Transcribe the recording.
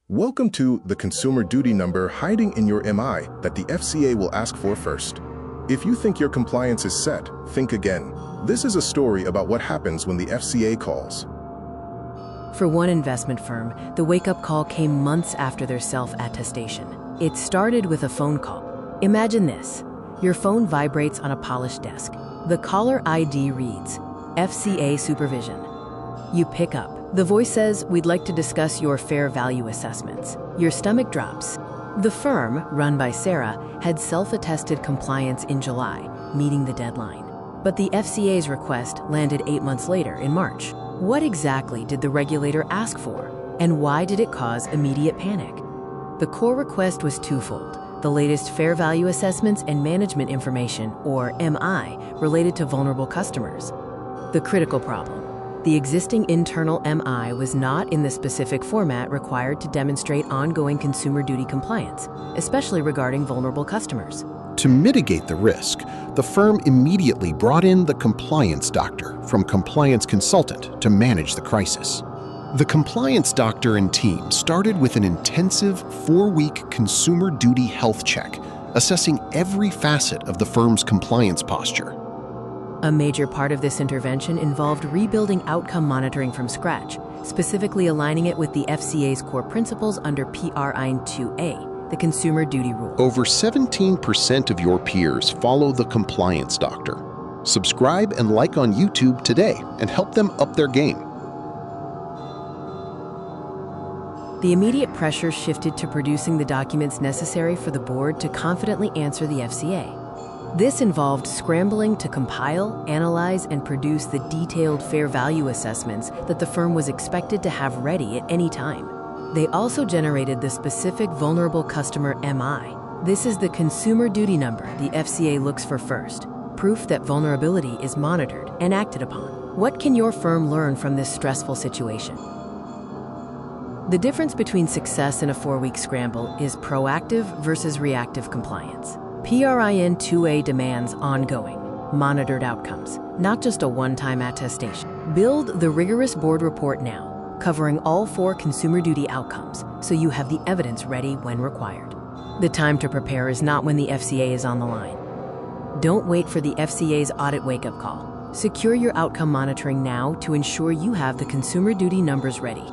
Welcome to the consumer duty number hiding in your MI that the FCA will ask for first. If you think your compliance is set, think again. This is a story about what happens when the FCA calls. For one investment firm, the wake-up call came months after their self-attestation. It started with a phone call. Imagine this. Your phone vibrates on a polished desk. The caller ID reads, FCA supervision. You pick up. The voice says, "We'd like to discuss your fair value assessments." Your stomach drops. The firm, run by Sarah, had self-attested compliance in July, meeting the deadline. But the FCA's request landed 8 months later in March. What exactly did the regulator ask for? And why did it cause immediate panic? The core request was twofold: the latest fair value assessments and management information, or MI, related to vulnerable customers. The critical problem: the existing internal MI was not in the specific format required to demonstrate ongoing consumer duty compliance, especially regarding vulnerable customers. To mitigate the risk, the firm immediately brought in the compliance doctor from compliance consultant to manage the crisis. The compliance doctor and team started with an intensive 4-week consumer duty health check, assessing every facet of the firm's compliance posture. A major part of this intervention involved rebuilding outcome monitoring from scratch, specifically aligning it with the FCA's core principles under PRIN 2A, the Consumer Duty Rule. Over 17% of your peers follow the compliance doctor. Subscribe and like on YouTube today and help them up their game. The immediate pressure shifted to producing the documents necessary for the board to confidently answer the FCA. This involved scrambling to compile, analyze, and produce the detailed fair value assessments that the firm was expected to have ready at any time. They also generated the specific vulnerable customer MI. This is the consumer duty number the FCA looks for first, proof that vulnerability is monitored and acted upon. What can your firm learn from this stressful situation? The difference between success in a 4-week scramble is proactive versus reactive compliance. PRIN 2A demands ongoing, monitored outcomes, not just a one-time attestation. Build the rigorous board report now, covering all 4 consumer duty outcomes, so you have the evidence ready when required. The time to prepare is not when the FCA is on the line. Don't wait for the FCA's audit wake-up call. Secure your outcome monitoring now to ensure you have the consumer duty numbers ready.